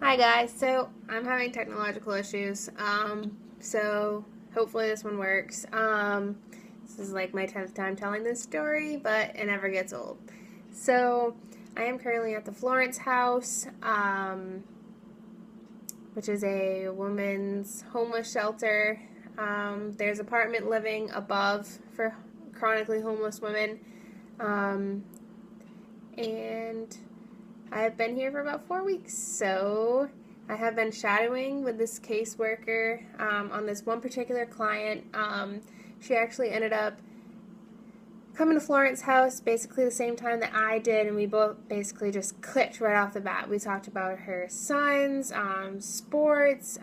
Hi guys, so I'm having technological issues. So hopefully this one works. This is like my 10th time telling this story, but it never gets old. So I am currently at the Florence House, which is a women's homeless shelter. There's apartment living above for chronically homeless women. Um, and I've been here for about 4 weeks, so I have been shadowing with this caseworker on this one particular client. She actually ended up coming to Florence House basically the same time that I did, and we both basically just clicked right off the bat. We talked about her sons, sports,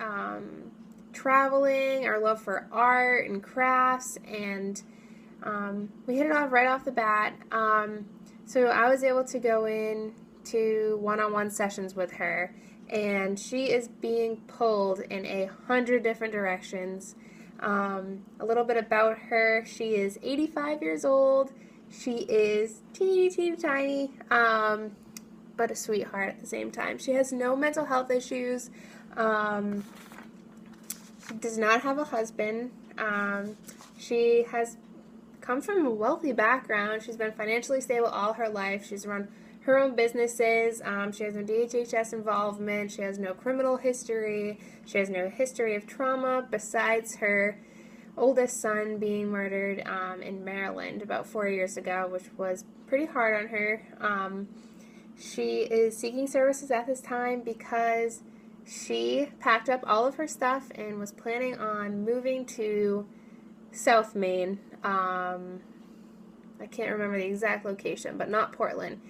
traveling, our love for art and crafts, and we hit it off right off the bat. So I was able to go in to one-on-one sessions with her, and she is being pulled in 100 different directions. A little bit about her: she is 85 years old. She is teeny tiny, but a sweetheart at the same time. She has no mental health issues. She does not have a husband. She has come from a wealthy background. She's been financially stable all her life. She's run her own businesses. She has no DHHS involvement. She has no criminal history. She has no history of trauma besides her oldest son being murdered in Maryland about 4 years ago, which was pretty hard on her. She is seeking services at this time because she packed up all of her stuff and was planning on moving to South Maine. I can't remember the exact location, but not Portland.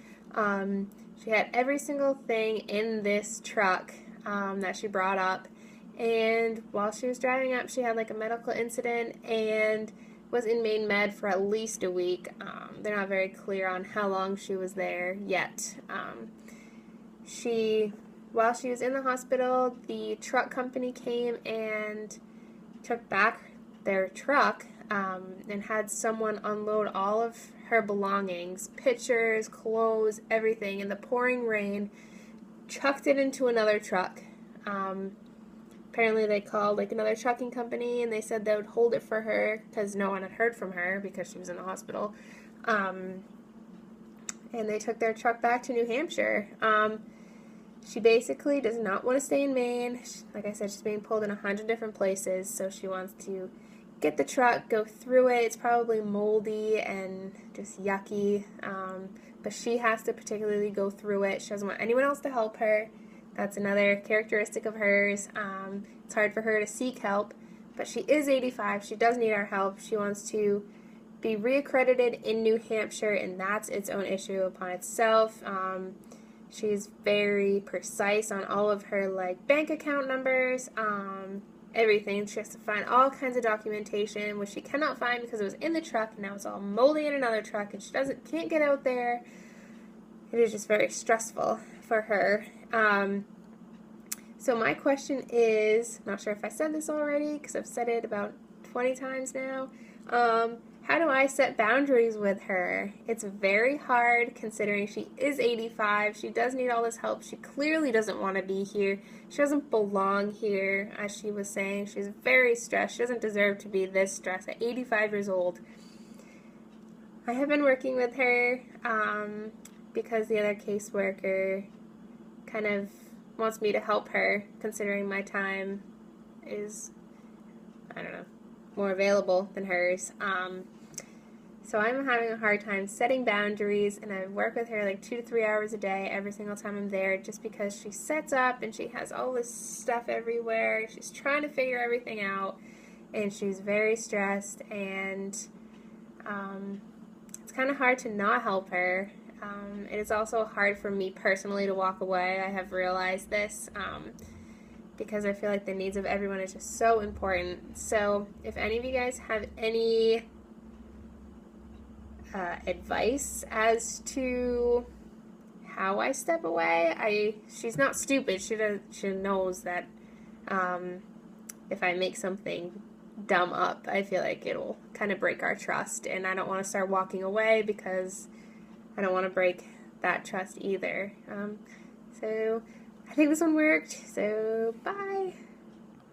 She had every single thing in this truck that she brought up, and while she was driving up, she had like a medical incident and was in Maine Med for at least a week. They're not very clear on how long she was there yet. While she was in the hospital, the truck company came and took back their truck and had someone unload all of her belongings, pictures, clothes, everything, in the pouring rain, chucked it into another truck. Apparently they called like another trucking company, and they said they would hold it for her because no one had heard from her because she was in the hospital. And they took their truck back to New Hampshire. She basically does not want to stay in Maine. Like I said, she's being pulled in 100 different places, so she wants to get the truck, go through it. It's probably moldy and just yucky, but she has to particularly go through it. She doesn't want anyone else to help her. That's another characteristic of hers. It's hard for her to seek help, but she is 85. She does need our help. She wants to be reaccredited in New Hampshire, and that's its own issue upon itself. She's very precise on all of her like bank account numbers, everything. She has to find all kinds of documentation, which she cannot find because it was in the truck, and now it's all moldy in another truck, and she can't get out there. It is just very stressful for her. So my question is, not sure if I said this already because I've said it about 20 times now. How do I set boundaries with her? It's very hard considering she is 85. She does need all this help. She clearly doesn't want to be here. She doesn't belong here, as she was saying. She's very stressed. She doesn't deserve to be this stressed at 85 years old. I have been working with her because the other caseworker kind of wants me to help her, considering my time is, I don't know, more available than hers. So I'm having a hard time setting boundaries, and I work with her like 2 to 3 hours a day every single time I'm there, just because she sets up and she has all this stuff everywhere. She's trying to figure everything out, and she's very stressed, and it's kind of hard to not help her. It is also hard for me personally to walk away. I have realized this because I feel like the needs of everyone is just so important. So if any of you guys have any advice as to how I step away, she's not stupid. She knows that if I make something dumb up, I feel like it'll kind of break our trust, and I don't want to start walking away because I don't want to break that trust either. So I think this one worked, so bye.